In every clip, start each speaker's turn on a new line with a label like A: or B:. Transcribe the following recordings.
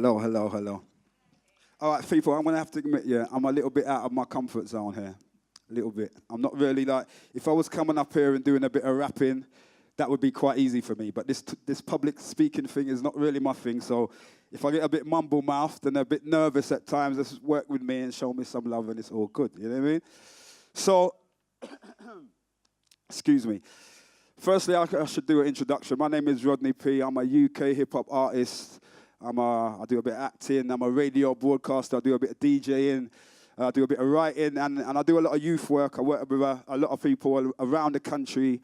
A: Hello, hello, hello. All right, people, I'm going to have to admit, yeah, I'm a little bit out of my comfort zone here. A little bit. I'm not really like, if I was coming up here and doing a bit of rapping, that would be quite easy for me. But this public speaking thing is not really my thing. So if I get a bit mumble-mouthed and a bit nervous at times, just work with me and show me some love and it's all good. You know what I mean? So, excuse me. Firstly, I should do an introduction. My name is Rodney P. I'm a UK hip-hop artist. I do a bit of acting. I'm a radio broadcaster. I do a bit of DJing. I do a bit of writing. And I do a lot of youth work. I work with a lot of people around the country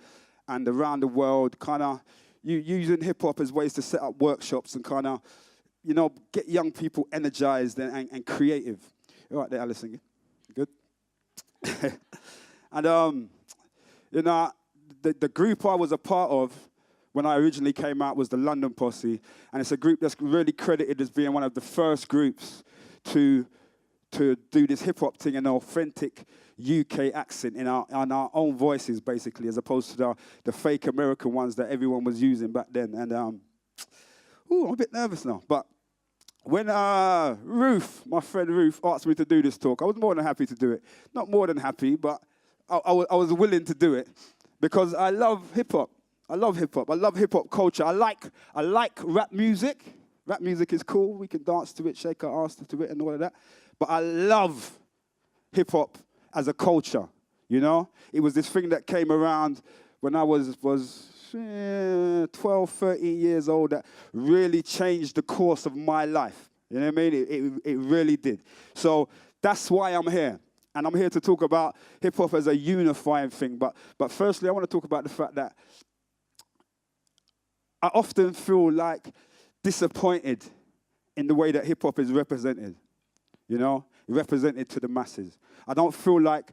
A: and around the world, kind of using hip-hop as ways to set up workshops and kind of, you know, get young people energized and creative. All right there, Alison. Good? And, you know, the group I was a part of when I originally came out was the London Posse, and it's a group that's really credited as being one of the first groups to do this hip-hop thing in an authentic UK accent in our own voices, basically, as opposed to the fake American ones that everyone was using back then. And, I'm a bit nervous now. But when Ruth, my friend Ruth, asked me to do this talk, I was more than happy to do it. Not more than happy, but I was willing to do it because I love hip-hop. I love hip-hop. I love hip-hop culture. I like rap music. Rap music is cool. We can dance to it, shake our ass to it and all of that. But I love hip-hop as a culture, you know? It was this thing that came around when I was 12, 13 years old that really changed the course of my life. You know what I mean? It really did. So that's why I'm here. And I'm here to talk about hip-hop as a unifying thing. But firstly, I want to talk about the fact that I often feel like disappointed in the way that hip-hop is represented, you know, represented to the masses. I don't feel like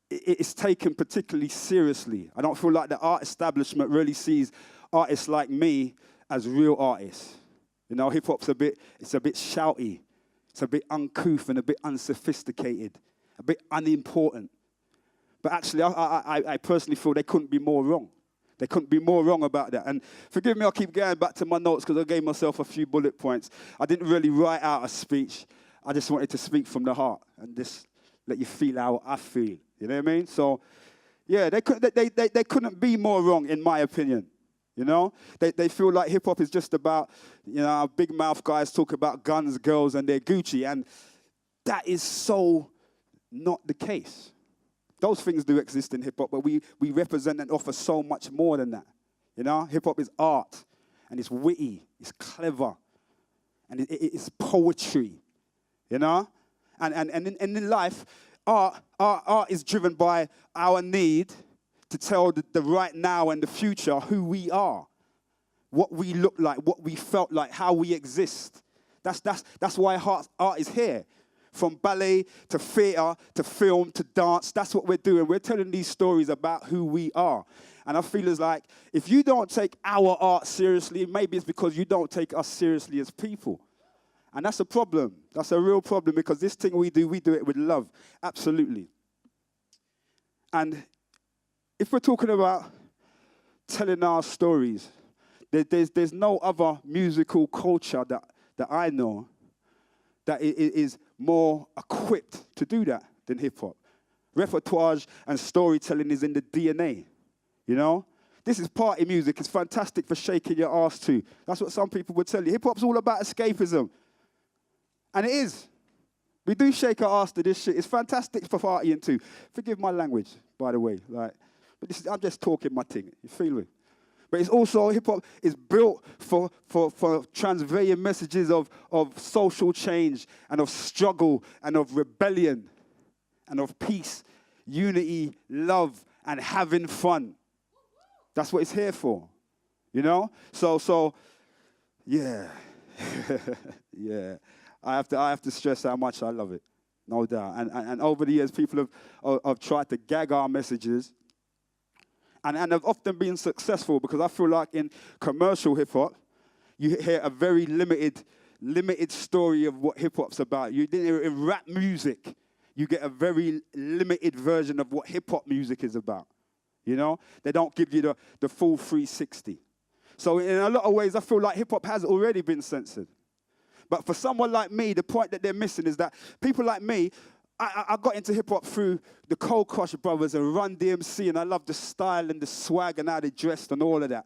A: it's taken particularly seriously. I don't feel like the art establishment really sees artists like me as real artists. You know, hip-hop's a bit shouty. It's a bit uncouth and a bit unsophisticated, a bit unimportant. But actually, I personally feel they couldn't be more wrong. They couldn't be more wrong about that. And forgive me, I'll keep going back to my notes because I gave myself a few bullet points. I didn't really write out a speech. I just wanted to speak from the heart and just let you feel how I feel. You know what I mean? So, yeah, they couldn't be more wrong, in my opinion. You know? They feel like hip-hop is just about, you know, big mouth guys talk about guns, girls, and their Gucci. And that is so not the case. Those things do exist in hip-hop, but we represent and offer so much more than that. You know, hip-hop is art, and it's witty, it's clever, and it's poetry, you know? And in life, art is driven by our need to tell the right now and the future who we are, what we look like, what we felt like, how we exist. That's why art is here. From ballet to theatre to film to dance, that's what we're doing. We're telling these stories about who we are. And I feel as like, if you don't take our art seriously, maybe it's because you don't take us seriously as people. And that's a problem. That's a real problem because this thing we do it with love. Absolutely. And if we're talking about telling our stories, there's no other musical culture that I know that is more equipped to do that than hip-hop. Repertoire and storytelling is in the DNA, you know? This is party music. It's fantastic for shaking your ass to. That's what some people would tell you. Hip-hop's all about escapism. And it is. We do shake our ass to this shit. It's fantastic for partying too. Forgive my language, by the way. But I'm just talking my thing. You feel me? But it's also, hip-hop is built for transveying messages of social change and of struggle and of rebellion and of peace, unity, love, and having fun. That's what it's here for, you know? So yeah. Yeah. I have to stress how much I love it, no doubt. And over the years, people have tried to gag our messages, and have often been successful because I feel like in commercial hip-hop, you hear a very limited story of what hip-hop's about. In rap music, you get a very limited version of what hip-hop music is about. You know? They don't give you the full 360. So in a lot of ways, I feel like hip-hop has already been censored. But for someone like me, the point that they're missing is that people like me, I got into hip-hop through the Cold Crush Brothers and Run DMC, and I love the style and the swag and how they dressed and all of that.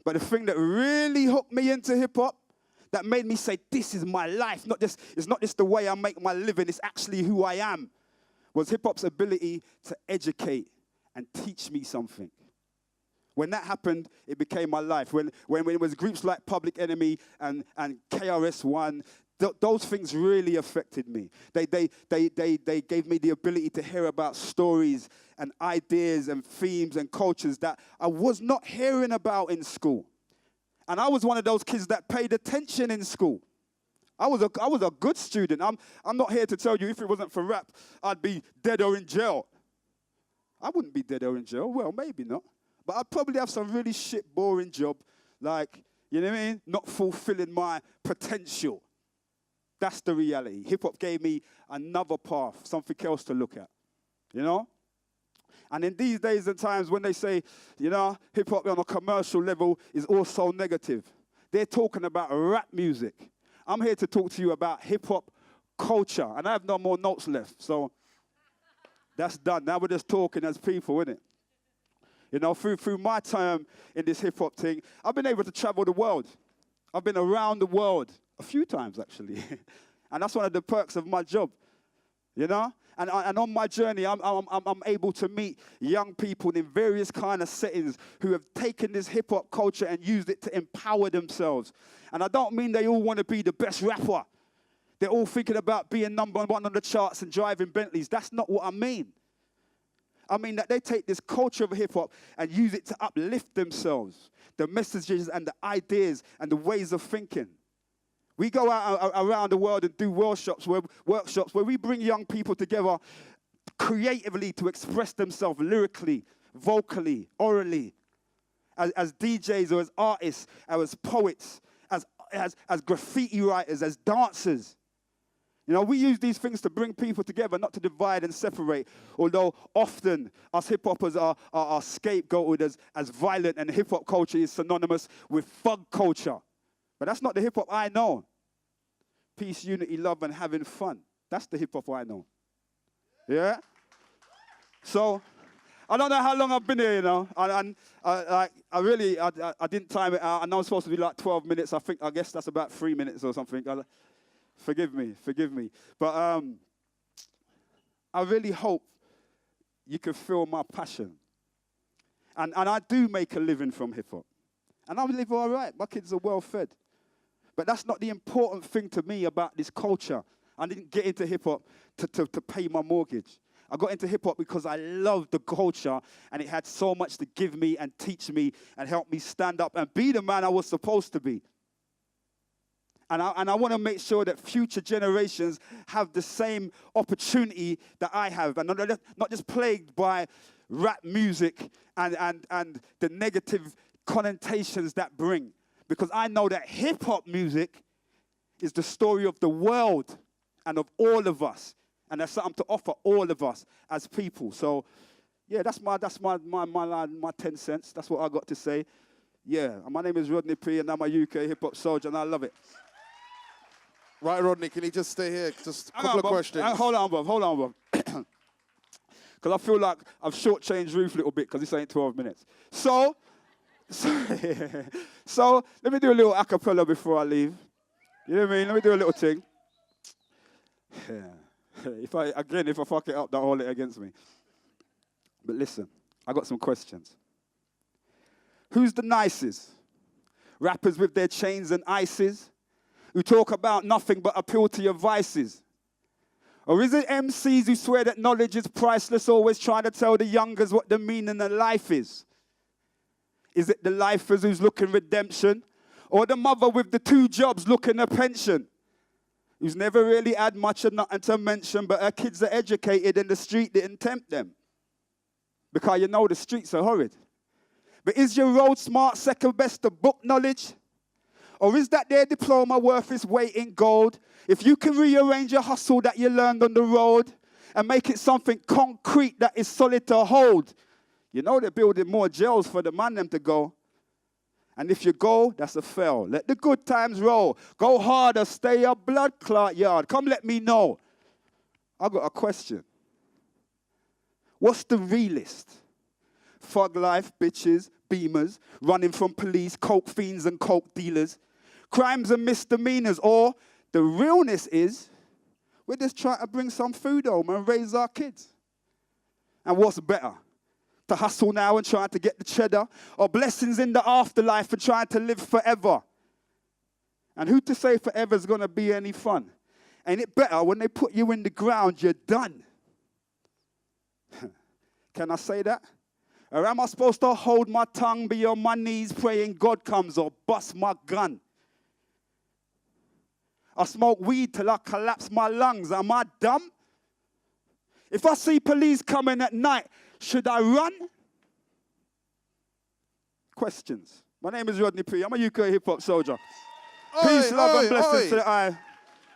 A: But the thing that really hooked me into hip-hop, that made me say, this is my life, it's not just the way I make my living, it's actually who I am, was hip-hop's ability to educate and teach me something. When that happened, it became my life. When it was groups like Public Enemy and KRS-One, those things really affected me. They gave me the ability to hear about stories and ideas and themes and cultures that I was not hearing about in school. And I was one of those kids that paid attention in school. I was a good student. I'm not here to tell you if it wasn't for rap, I'd be dead or in jail. I wouldn't be dead or in jail. Well, maybe not. But I'd probably have some really shit, boring job, like, you know what I mean? Not fulfilling my potential. That's the reality. Hip-hop gave me another path, something else to look at, you know? And in these days and times when they say, you know, hip-hop on a commercial level is also negative, they're talking about rap music. I'm here to talk to you about hip-hop culture. And I have no more notes left, so that's done. Now we're just talking as people, innit? You know, through my time in this hip-hop thing, I've been able to travel the world. I've been around the world a few times, actually. And that's one of the perks of my job, you know? And on my journey, I'm able to meet young people in various kind of settings who have taken this hip-hop culture and used it to empower themselves. And I don't mean they all want to be the best rapper. They're all thinking about being number one on the charts and driving Bentleys. That's not what I mean. I mean that they take this culture of hip-hop and use it to uplift themselves, the messages and the ideas and the ways of thinking. We go out around the world and do workshops where we bring young people together creatively to express themselves lyrically, vocally, orally, as DJs or as artists, or as poets, as graffiti writers, as dancers. You know, we use these things to bring people together, not to divide and separate, although often us hip-hoppers are scapegoated as violent, and hip-hop culture is synonymous with thug culture. But that's not the hip-hop I know. Peace, unity, love, and having fun. That's the hip-hop I know. Yeah? So, I don't know how long I've been here, you know. And I didn't time it out. I know it's supposed to be like 12 minutes. I guess that's about 3 minutes or something. Forgive me. But I really hope you can feel my passion. And I do make a living from hip-hop. And I live all right. My kids are well fed. But that's not the important thing to me about this culture. I didn't get into hip-hop to pay my mortgage. I got into hip-hop because I loved the culture, and it had so much to give me and teach me and help me stand up and be the man I was supposed to be. And I want to make sure that future generations have the same opportunity that I have, and not just plagued by rap music and the negative connotations that bring. Because I know that hip-hop music is the story of the world and of all of us. And there's something to offer all of us as people. So, yeah, that's my 10 cents. That's what I got to say. Yeah, my name is Rodney P, and I'm a UK hip-hop soldier, and I love it.
B: Right, Rodney, can you just stay here? Just a couple of questions.
A: Hold on, Bob. Because I feel like I've shortchanged Ruth a little bit because this ain't 12 minutes. So let me do a little a cappella before I leave. You know what I mean? Let me do a little thing. Yeah. If I fuck it up, don't hold it against me. But listen, I got some questions. Who's the nicest? Rappers with their chains and ices who talk about nothing but appeal to your vices? Or is it MCs who swear that knowledge is priceless, always trying to tell the youngers what the meaning of life is? Is it the lifers who's looking redemption? Or the mother with the 2 jobs looking a pension? Who's never really had much or nothing to mention, but her kids are educated and the street didn't tempt them? Because you know the streets are horrid. But is your road smart second best to book knowledge? Or is that their diploma worth its weight in gold? If you can rearrange your hustle that you learned on the road and make it something concrete that is solid to hold, you know they're building more jails for the man them to go. And if you go, that's a fail. Let the good times roll. Go harder, stay a blood clot yard. Come let me know. I got a question. What's the realist? Thug life, bitches, beamers, running from police, coke fiends and coke dealers, crimes and misdemeanors, or the realness is we're just trying to bring some food home and raise our kids. And what's better? To hustle now and trying to get the cheddar, or blessings in the afterlife and trying to live forever? And who to say forever's going to be any fun? Ain't it better when they put you in the ground, you're done? Can I say that? Or am I supposed to hold my tongue, be on my knees praying God comes, or bust my gun? I smoke weed till I collapse my lungs. Am I dumb? If I see police coming at night, should I run? Questions. My name is Rodney P. I'm a UK hip-hop soldier. Peace, love, and blessings to the eye.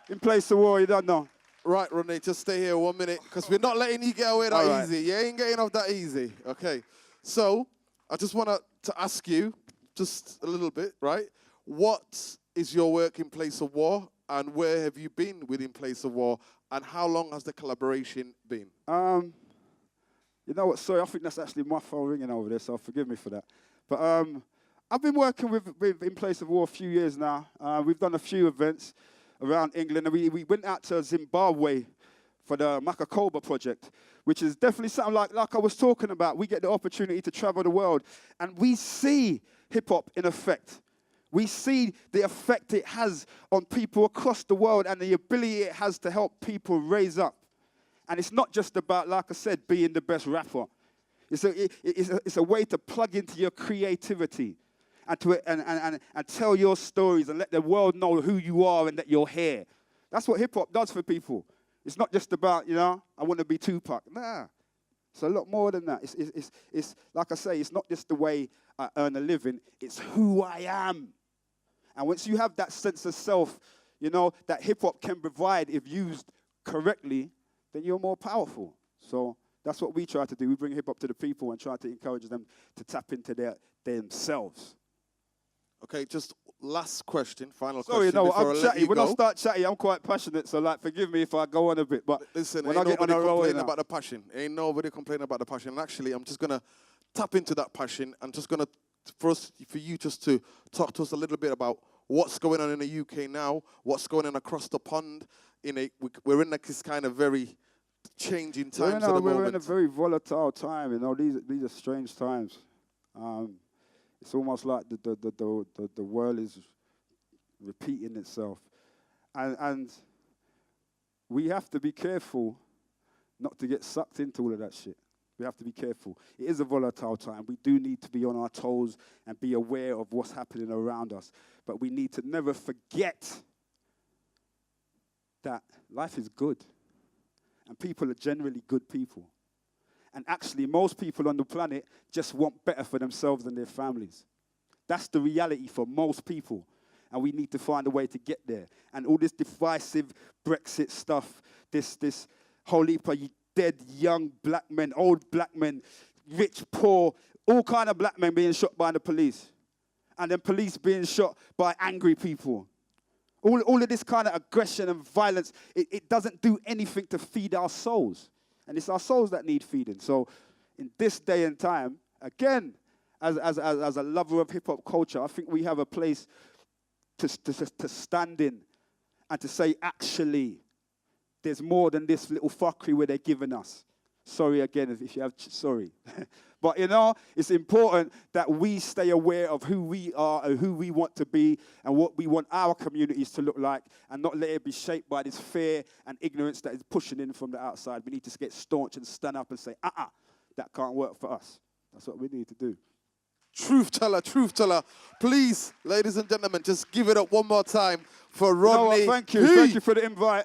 A: In place of war, you don't know.
B: Right, Rodney, just stay here 1 minute, because we're not letting you get away that easy. You ain't getting off that easy, okay? So, I just want to ask you, just a little bit, right? What is your work in Place of War, and where have you been within Place of War, and how long has the collaboration been?
A: You know what, sorry, I think that's actually my phone ringing over there, so forgive me for that. But I've been working with In Place of War a few years now. We've done a few events around England, and we went out to Zimbabwe for the Makakoba project, which is definitely something like I was talking about. We get the opportunity to travel the world, and we see hip-hop in effect. We see the effect it has on people across the world and the ability it has to help people raise up. And it's not just about, like I said, being the best rapper. It's a way to plug into your creativity and tell your stories and let the world know who you are and that you're here. That's what hip-hop does for people. It's not just about, I want to be Tupac. Nah, it's a lot more than that. It's like I say, it's not just the way I earn a living. It's who I am. And once you have that sense of self, that hip-hop can provide if used correctly, then you're more powerful. So that's what we try to do. We bring hip-hop to the people and try to encourage them to tap into themselves.
B: Okay, just last question, final
A: question. Sorry, no, I'm chatty. When
B: go.
A: I start chatty, I'm quite passionate, so forgive me if I go on a bit. But
B: listen,
A: when
B: ain't
A: I get
B: nobody
A: on a roll,
B: complaining about the passion. Ain't nobody complaining about the passion. And actually, I'm just going to tap into that passion and just going to, for you just to talk to us a little bit about what's going on in the UK now, what's going on across the pond. We're in this kind of very changing times at the moment.
A: We're in a very volatile time, These are strange times. It's almost like the world is repeating itself. And we have to be careful not to get sucked into all of that shit. We have to be careful. It is a volatile time. We do need to be on our toes and be aware of what's happening around us. But we need to never forget that life is good. And people are generally good people. And actually, most people on the planet just want better for themselves and their families. That's the reality for most people. And we need to find a way to get there. And all this divisive Brexit stuff, this whole heap of dead young black men, old black men, rich, poor, all kind of black men being shot by the police. And then police being shot by angry people. All of this kind of aggression and violence, it doesn't do anything to feed our souls. And it's our souls that need feeding. So in this day and time, again, as a lover of hip-hop culture, I think we have a place to stand in and to say, actually, there's more than this little fuckery where they're giving us. Sorry again if you have, sorry. But, it's important that we stay aware of who we are and who we want to be and what we want our communities to look like and not let it be shaped by this fear and ignorance that is pushing in from the outside. We need to get staunch and stand up and say, that can't work for us. That's what we need to do.
B: Truth teller. Please, ladies and gentlemen, just give it up one more time for Rodney P.
A: Thank you for the invite.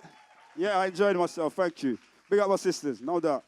A: Yeah, I enjoyed myself. Thank you. Big up my sisters, no doubt.